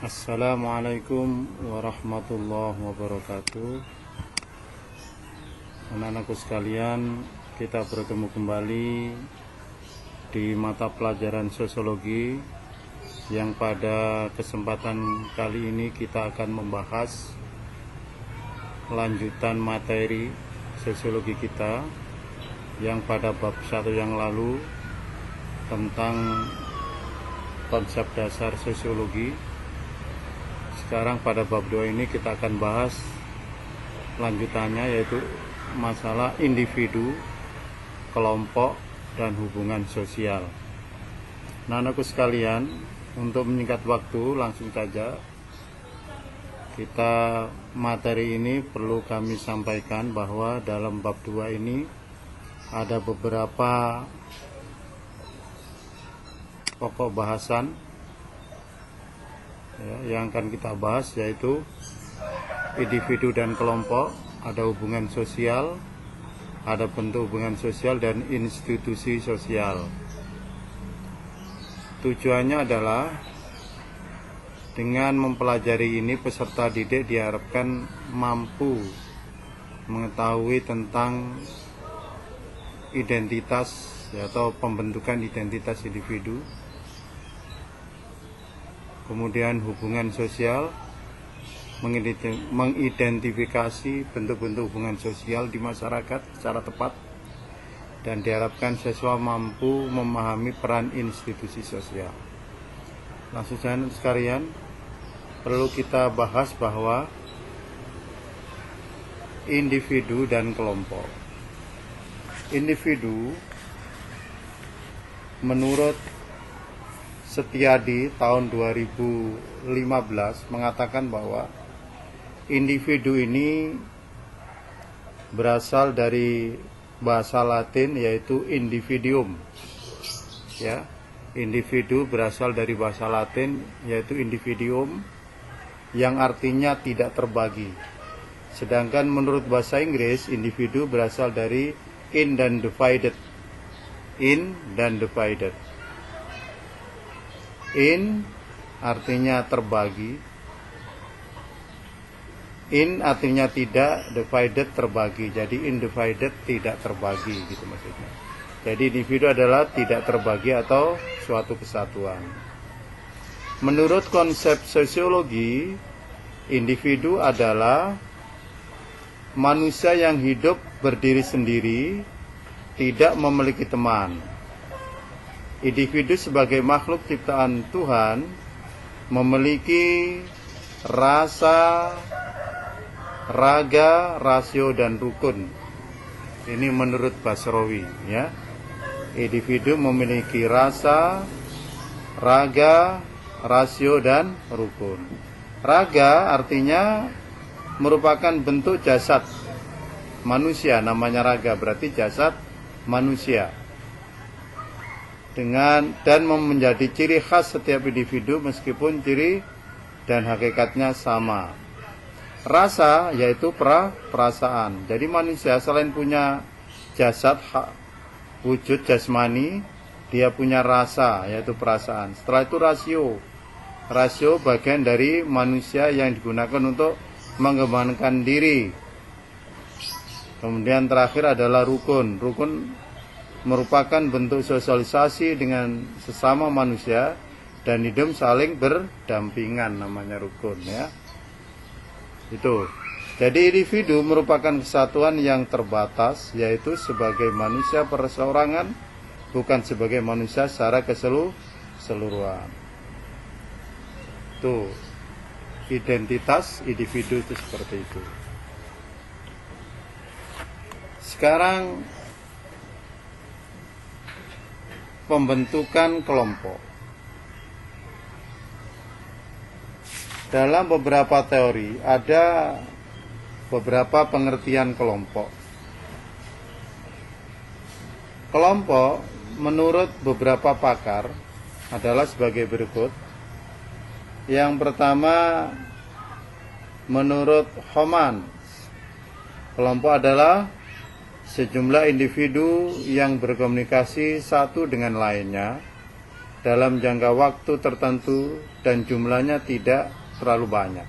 Assalamualaikum warahmatullahi wabarakatuh. Anak-anakku sekalian, kita bertemu kembali di mata pelajaran sosiologi yang pada kesempatan kali ini kita akan membahas lanjutan materi sosiologi kita yang pada bab 1 yang lalu tentang konsep dasar sosiologi. Sekarang pada bab 2 ini kita akan bahas lanjutannya, yaitu masalah individu, kelompok, dan hubungan sosial. Nah, anakku sekalian, untuk menyingkat waktu langsung saja kita materi ini perlu kami sampaikan bahwa dalam bab 2 ini ada beberapa pokok bahasan yang akan kita bahas, yaitu individu dan kelompok, ada hubungan sosial, ada bentuk hubungan sosial, dan institusi sosial. Tujuannya adalah dengan mempelajari ini peserta didik diharapkan mampu mengetahui tentang identitas atau pembentukan identitas individu, kemudian hubungan sosial, mengidentifikasi bentuk-bentuk hubungan sosial di masyarakat secara tepat, dan diharapkan siswa mampu memahami peran institusi sosial. Langsung saja sekalian, perlu kita bahas bahwa individu dan kelompok. Individu menurut Setiadi tahun 2015 mengatakan bahwa individu ini berasal dari bahasa Latin, yaitu individuum. Ya, individu berasal dari bahasa Latin, yaitu individuum, yang artinya tidak terbagi. Sedangkan menurut bahasa Inggris, individu berasal dari in dan divided. In dan divided. In artinya terbagi, in artinya tidak, divided terbagi. Jadi undivided tidak terbagi, gitu maksudnya. Jadi individu adalah tidak terbagi atau suatu kesatuan. Menurut konsep sosiologi, individu adalah manusia yang hidup berdiri sendiri, tidak memiliki teman. Individu sebagai makhluk ciptaan Tuhan memiliki rasa, raga, rasio, dan rukun. Ini menurut Basrawi, ya. Individu memiliki rasa, raga, rasio, dan rukun. Raga artinya merupakan bentuk jasad manusia, namanya raga, berarti jasad manusia. Dan menjadi ciri khas setiap individu meskipun ciri dan hakikatnya sama. Rasa yaitu perasaan. Jadi manusia selain punya jasad, wujud jasmani, dia punya rasa yaitu perasaan. Setelah itu rasio. Rasio bagian dari manusia yang digunakan untuk mengembangkan diri. Kemudian terakhir adalah rukun. Rukun merupakan bentuk sosialisasi dengan sesama manusia dan hidup saling berdampingan, namanya rukun, ya. Itu. Jadi individu merupakan kesatuan yang terbatas, yaitu sebagai manusia perseorangan, bukan sebagai manusia secara keseluruhan. Tuh. Identitas individu itu seperti itu. Sekarang pembentukan kelompok. Dalam beberapa teori ada beberapa pengertian kelompok. Kelompok menurut beberapa pakar adalah sebagai berikut. Yang pertama, menurut Homan, kelompok adalah sejumlah individu yang berkomunikasi satu dengan lainnya dalam jangka waktu tertentu dan jumlahnya tidak terlalu banyak.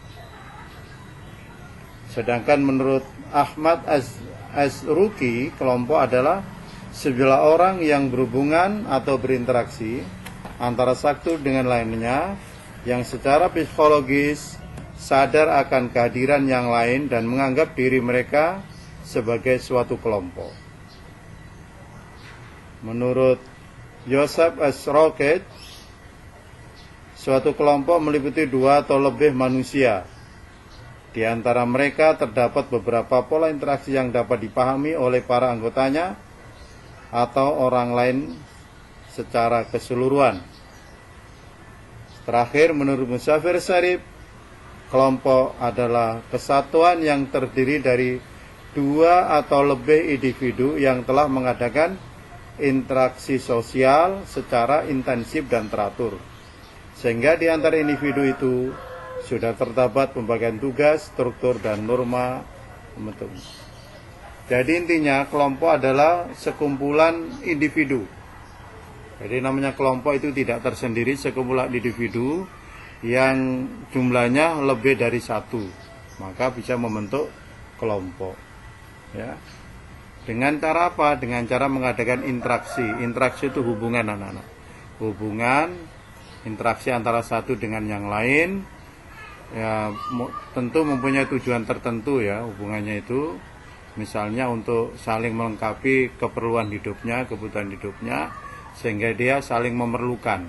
Sedangkan menurut Ahmad Az-Ruki, kelompok adalah sejumlah orang yang berhubungan atau berinteraksi antara satu dengan lainnya yang secara psikologis sadar akan kehadiran yang lain dan menganggap diri mereka sebagai suatu kelompok. Menurut Joseph S. Rocket, suatu kelompok meliputi 2 atau lebih manusia. Di antara mereka terdapat beberapa pola interaksi yang dapat dipahami oleh para anggotanya atau orang lain secara keseluruhan. Terakhir, menurut Musafir Syarif, kelompok adalah kesatuan yang terdiri dari 2 atau lebih individu yang telah mengadakan interaksi sosial secara intensif dan teratur, sehingga di antara individu itu sudah terdapat pembagian tugas, struktur, dan norma membentuk. Jadi intinya kelompok adalah sekumpulan individu. Jadi namanya kelompok itu tidak tersendiri, sekumpulan individu yang jumlahnya lebih dari 1, maka bisa membentuk kelompok. Ya. Dengan cara apa? Dengan cara mengadakan interaksi. Interaksi itu hubungan anak-anak. Hubungan, interaksi antara satu dengan yang lain. Ya, tentu mempunyai tujuan tertentu ya hubungannya itu. Misalnya untuk saling melengkapi keperluan hidupnya, kebutuhan hidupnya, sehingga dia saling memerlukan.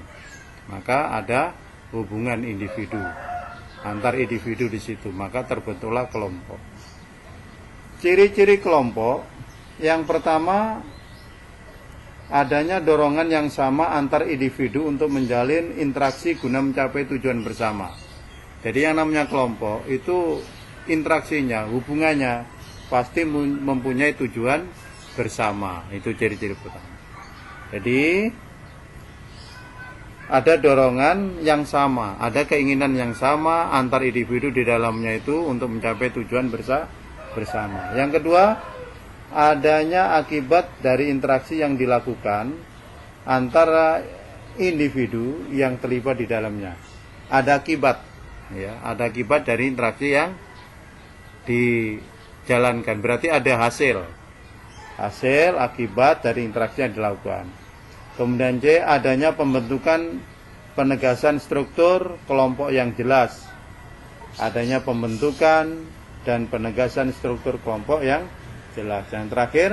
Maka ada hubungan individu antar individu di situ, maka terbentuklah kelompok. Ciri-ciri kelompok, yang pertama, adanya dorongan yang sama antar individu untuk menjalin interaksi guna mencapai tujuan bersama. Jadi yang namanya kelompok itu interaksinya, hubungannya pasti mempunyai tujuan bersama. Itu ciri-ciri pertama. Jadi ada dorongan yang sama, ada keinginan yang sama antar individu di dalamnya itu untuk mencapai tujuan bersama. Yang kedua, adanya akibat dari interaksi yang dilakukan antara individu yang terlibat di dalamnya. Ada akibat, ya, ada akibat dari interaksi yang dijalankan. Berarti ada hasil akibat dari interaksi yang dilakukan. Kemudian C, adanya pembentukan penegasan struktur kelompok yang jelas. Adanya pembentukan dan penegasan struktur kelompok yang jelas. Yang terakhir,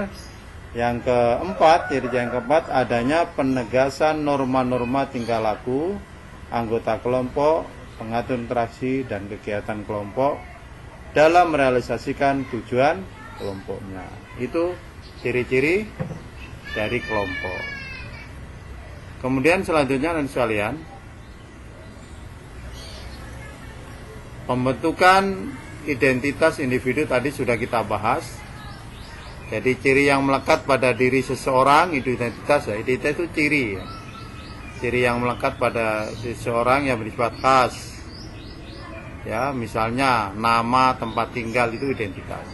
yang keempat, ciri yang keempat, adanya penegasan norma-norma tingkah laku anggota kelompok, pengatur interaksi dan kegiatan kelompok dalam merealisasikan tujuan kelompoknya. Itu ciri-ciri dari kelompok. Kemudian selanjutnya nanti sekalian, pembentukan identitas individu tadi sudah kita bahas. Jadi ciri yang melekat pada diri seseorang itu identitas ya. Identitas itu ciri ya. Ciri yang melekat pada seseorang yang bersifat khas. Ya, misalnya nama, tempat tinggal itu identitas.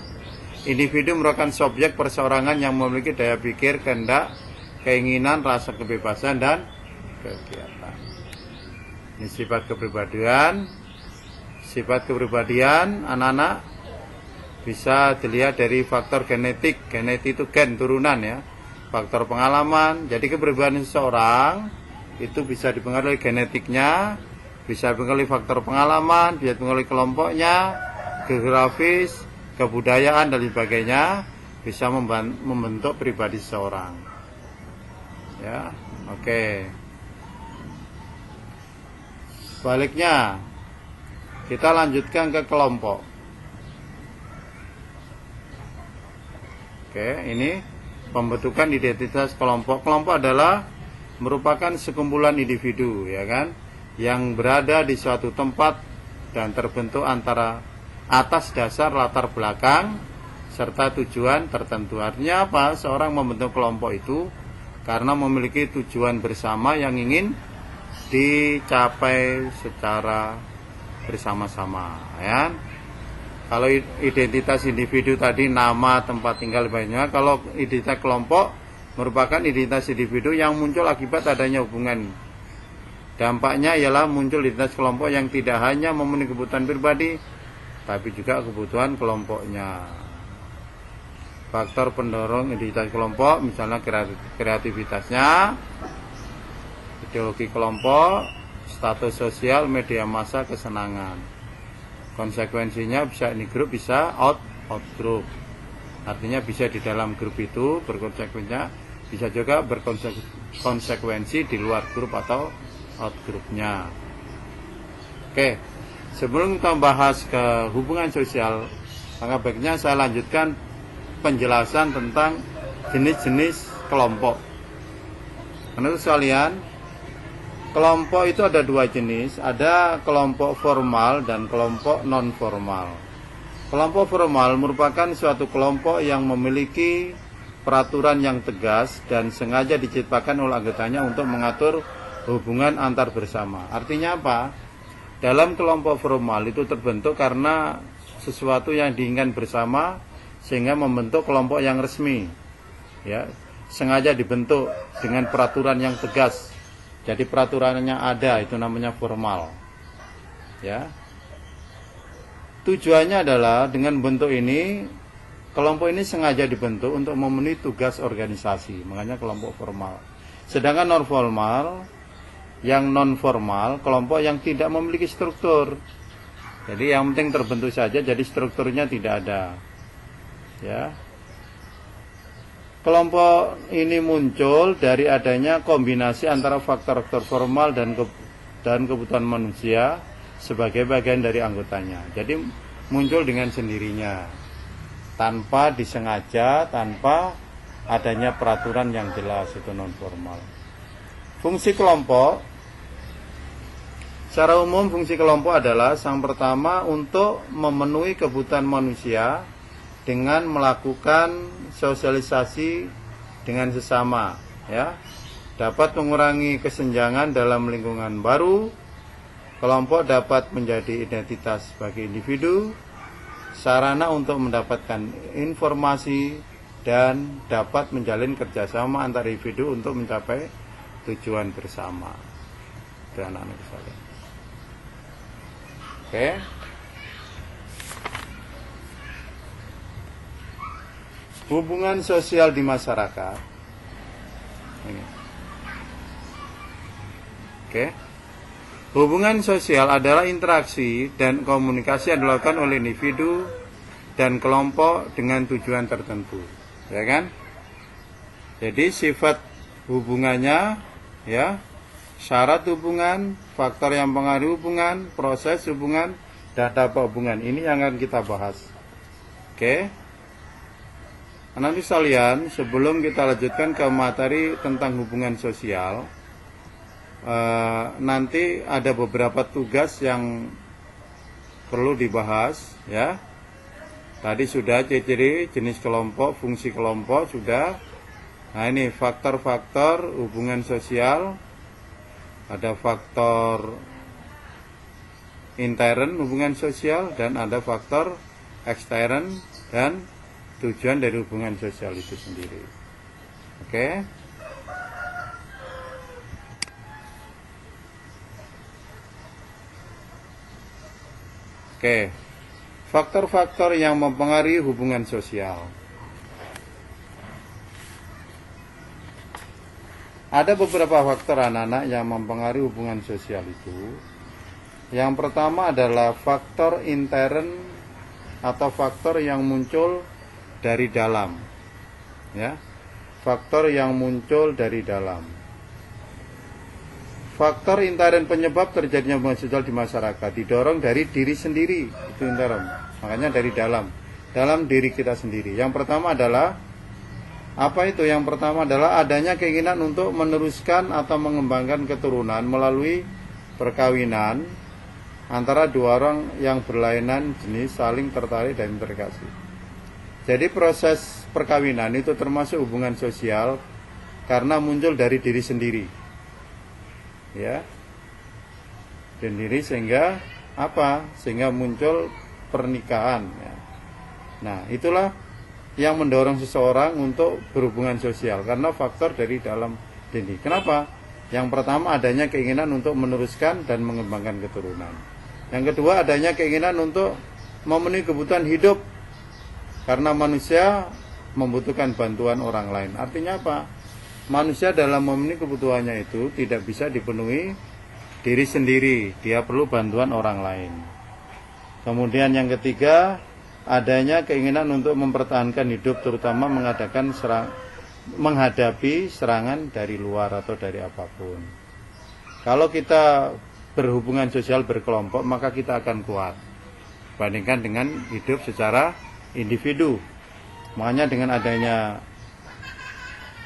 Individu merupakan subjek perseorangan yang memiliki daya pikir, kehendak, keinginan, rasa kebebasan dan kegiatan. Ini sifat kepribadian. Sifat kepribadian anak-anak bisa dilihat dari faktor genetik. Genetik itu gen, turunan ya. Faktor pengalaman. Jadi kepribadian seseorang itu bisa dipengaruhi genetiknya, bisa dipengaruhi faktor pengalaman, bisa dipengaruhi kelompoknya, geografis, kebudayaan dan sebagainya, bisa membentuk pribadi seseorang. Ya, oke. Sebaliknya, kita lanjutkan ke kelompok. Oke, ini pembentukan identitas kelompok. Kelompok adalah merupakan sekumpulan individu, ya kan, yang berada di suatu tempat dan terbentuk antara atas dasar latar belakang serta tujuan tertentu. Artinya apa? Seorang membentuk kelompok itu karena memiliki tujuan bersama yang ingin dicapai secara bersama-sama, ya. Kalau identitas individu tadi nama, tempat tinggal banyak. Kalau identitas kelompok merupakan identitas individu yang muncul akibat adanya hubungan Dampaknya ialah muncul identitas kelompok yang tidak hanya memenuhi kebutuhan pribadi, tapi juga kebutuhan kelompoknya. Faktor pendorong identitas kelompok, misalnya kreativitasnya, ideologi kelompok, status sosial, media massa, kesenangan. Konsekuensinya bisa ini grup, bisa out grup. Artinya bisa di dalam grup itu berkonsekuensinya, bisa juga berkonsekuensi di luar grup atau out grupnya. Oke, sebelum kita bahas ke hubungan sosial, maka baiknya saya lanjutkan penjelasan tentang jenis-jenis kelompok. Menurut sekalian, kelompok itu ada dua jenis, ada kelompok formal dan kelompok non formal. Kelompok formal merupakan suatu kelompok yang memiliki peraturan yang tegas dan sengaja diciptakan oleh anggotanya untuk mengatur hubungan antar bersama. Artinya apa? Dalam kelompok formal itu terbentuk karena sesuatu yang diinginkan bersama sehingga membentuk kelompok yang resmi. Ya, sengaja dibentuk dengan peraturan yang tegas. Jadi peraturannya ada, itu namanya formal. Ya. Tujuannya adalah dengan bentuk ini, kelompok ini sengaja dibentuk untuk memenuhi tugas organisasi, makanya kelompok formal. Sedangkan non formal, yang non formal, kelompok yang tidak memiliki struktur. Jadi yang penting terbentuk saja, jadi strukturnya tidak ada. Ya. Kelompok ini muncul dari adanya kombinasi antara faktor-faktor formal dan kebutuhan manusia sebagai bagian dari anggotanya. Jadi muncul dengan sendirinya, tanpa disengaja, tanpa adanya peraturan yang jelas, itu non formal. Fungsi kelompok, secara umum fungsi kelompok adalah yang pertama untuk memenuhi kebutuhan manusia dengan melakukan sosialisasi dengan sesama, ya. Dapat mengurangi kesenjangan dalam lingkungan baru. Kelompok dapat menjadi identitas bagi individu, sarana untuk mendapatkan informasi, dan dapat menjalin kerjasama antar individu untuk mencapai tujuan bersama. Itu anak-anak sekalian. Oke. Hubungan sosial di masyarakat. Ini. Oke. Hubungan sosial adalah interaksi dan komunikasi yang dilakukan oleh individu dan kelompok dengan tujuan tertentu, ya kan? Jadi sifat hubungannya, ya, syarat hubungan, faktor yang mempengaruhi hubungan, proses hubungan, dan dampak hubungan. Ini yang akan kita bahas. Oke. Nanti sekalian, sebelum kita lanjutkan ke materi tentang hubungan sosial, nanti ada beberapa tugas yang perlu dibahas, ya. Tadi sudah ciri-ciri jenis kelompok, fungsi kelompok sudah. Nah ini faktor-faktor hubungan sosial, ada faktor intern hubungan sosial dan ada faktor ekstern dan tujuan dari hubungan sosial itu sendiri. Oke. Oke. Faktor-faktor yang mempengaruhi hubungan sosial. Ada beberapa faktor anak-anak yang mempengaruhi hubungan sosial itu. Yang pertama adalah faktor intern atau faktor yang muncul dari dalam, ya, faktor yang muncul dari dalam. Faktor intern penyebab terjadinya hubungan sosial di masyarakat didorong dari diri sendiri, itu intern, makanya dari dalam diri kita sendiri. Yang pertama adalah apa itu? Yang pertama adalah adanya keinginan untuk meneruskan atau mengembangkan keturunan melalui perkawinan antara dua orang yang berlainan jenis saling tertarik dan terkasih. Jadi proses perkawinan itu termasuk hubungan sosial karena muncul dari diri sendiri, ya, sendiri sehingga apa? Sehingga muncul pernikahan. Ya. Nah itulah yang mendorong seseorang untuk berhubungan sosial karena faktor dari dalam diri. Kenapa? Yang pertama adanya keinginan untuk meneruskan dan mengembangkan keturunan. Yang kedua adanya keinginan untuk memenuhi kebutuhan hidup, karena manusia membutuhkan bantuan orang lain. Artinya apa? Manusia dalam memenuhi kebutuhannya itu tidak bisa dipenuhi diri sendiri, dia perlu bantuan orang lain. Kemudian yang ketiga, adanya keinginan untuk mempertahankan hidup, terutama menghadapi serangan dari luar atau dari apapun. Kalau kita berhubungan sosial berkelompok, maka kita akan kuat bandingkan dengan hidup secara individu. Makanya dengan adanya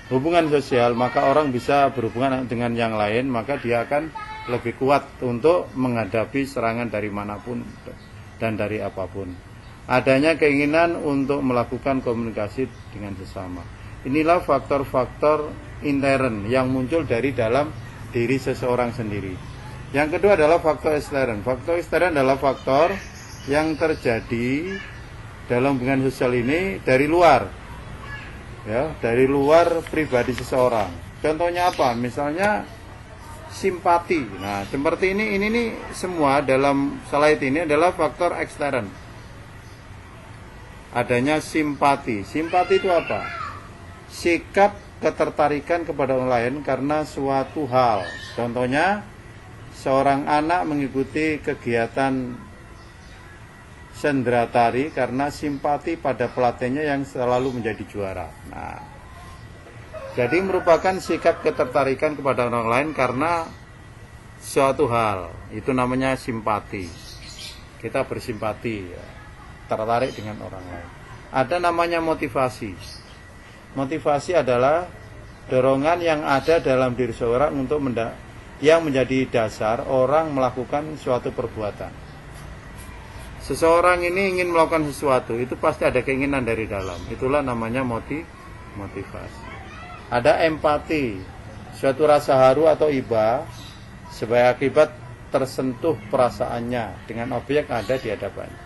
hubungan sosial, maka orang bisa berhubungan dengan yang lain, maka dia akan lebih kuat untuk menghadapi serangan dari manapun dan dari apapun. Adanya keinginan untuk melakukan komunikasi dengan sesama. Inilah faktor-faktor intern yang muncul dari dalam diri seseorang sendiri. Yang kedua adalah faktor ekstern. Faktor ekstern adalah faktor yang terjadi dalam hubungan sosial ini dari luar, ya, dari luar pribadi seseorang. Contohnya apa? Misalnya simpati. Nah, seperti ini nih semua dalam slide ini adalah faktor ekstern. Adanya simpati. Simpati itu apa? Sikap ketertarikan kepada orang lain karena suatu hal. Contohnya, seorang anak mengikuti kegiatan sendratari karena simpati pada pelatihnya yang selalu menjadi juara. Nah, jadi merupakan sikap ketertarikan kepada orang lain karena suatu hal. Itu namanya simpati. Kita bersimpati, ya, tertarik dengan orang lain. Ada namanya motivasi. Motivasi adalah dorongan yang ada dalam diri seorang untuk yang menjadi dasar orang melakukan suatu perbuatan. Seseorang ini ingin melakukan sesuatu, itu pasti ada keinginan dari dalam. Itulah namanya motivasi. Ada empati, suatu rasa haru atau iba sebagai akibat tersentuh perasaannya dengan objek yang ada di hadapannya.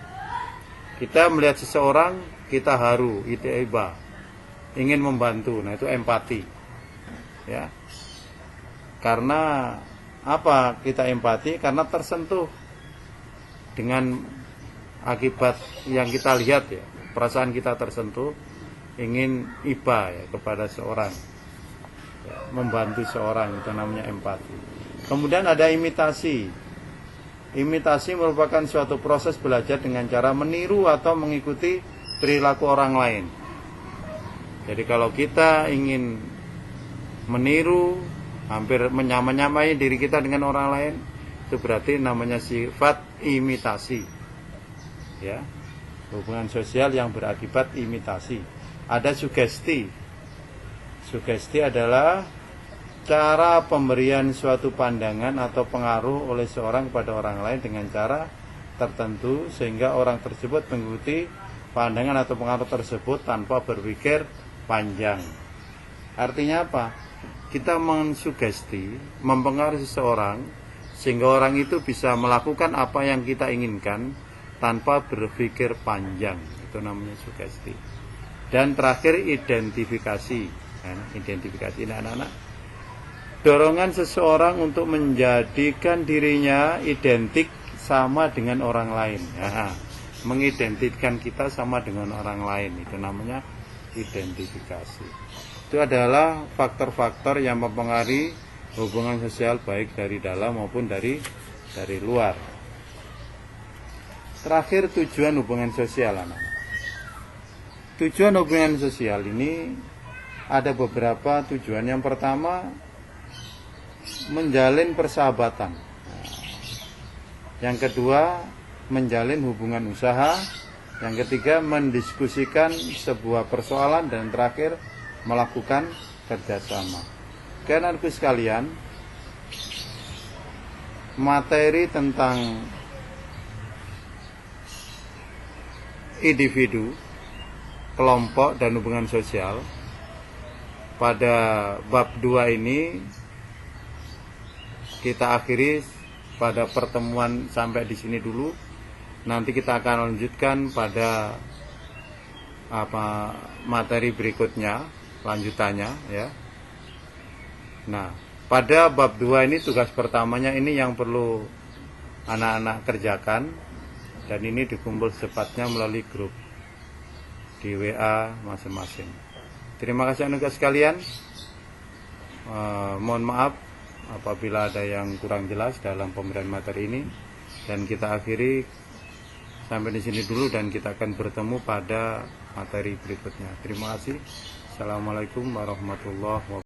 Kita melihat seseorang, kita haru, itu iba, ingin membantu. Nah, itu empati. Ya. Karena apa kita empati? Karena tersentuh dengan akibat yang kita lihat, ya. Perasaan kita tersentuh, ingin iba, ya, kepada seorang, ya, membantu seorang, itu namanya empati. Kemudian ada imitasi. Imitasi merupakan suatu proses belajar dengan cara meniru atau mengikuti perilaku orang lain. Jadi kalau kita ingin meniru, hampir menyamai diri kita dengan orang lain, itu berarti namanya sifat imitasi. Ya, hubungan sosial yang berakibat imitasi. Ada sugesti. Sugesti adalah cara pemberian suatu pandangan atau pengaruh oleh seorang kepada orang lain dengan cara tertentu sehingga orang tersebut mengikuti pandangan atau pengaruh tersebut tanpa berpikir panjang. Artinya apa? Kita mensugesti, mempengaruhi seseorang sehingga orang itu bisa melakukan apa yang kita inginkan tanpa berpikir panjang. Itu namanya sugesti. Dan terakhir identifikasi. Identifikasi ini anak-anak. Dorongan seseorang untuk menjadikan dirinya identik sama dengan orang lain. Mengidentikan kita sama dengan orang lain. Itu namanya identifikasi. Itu adalah faktor-faktor yang mempengaruhi hubungan sosial baik dari dalam maupun dari luar. Terakhir, tujuan hubungan sosial, anak-anak. Tujuan hubungan sosial ini ada beberapa tujuan. Yang pertama, menjalin persahabatan. Yang kedua, menjalin hubungan usaha. Yang ketiga, mendiskusikan sebuah persoalan. Dan terakhir, melakukan kerjasama. Karena-karena sekalian, materi tentang individu, kelompok, dan hubungan sosial pada bab 2 ini kita akhiri pada pertemuan sampai di sini dulu. Nanti kita akan lanjutkan pada materi berikutnya, lanjutannya, ya. Nah, Pada bab 2 ini tugas pertamanya ini yang perlu anak-anak kerjakan, dan ini dikumpul secepatnya melalui grup di WA masing-masing. Terima kasih anak sekalian. Mohon maaf apabila ada yang kurang jelas dalam pemberian materi ini, dan kita akhiri sampai di sini dulu, dan kita akan bertemu pada materi berikutnya. Terima kasih. Assalamualaikum warahmatullahi wabarakatuh.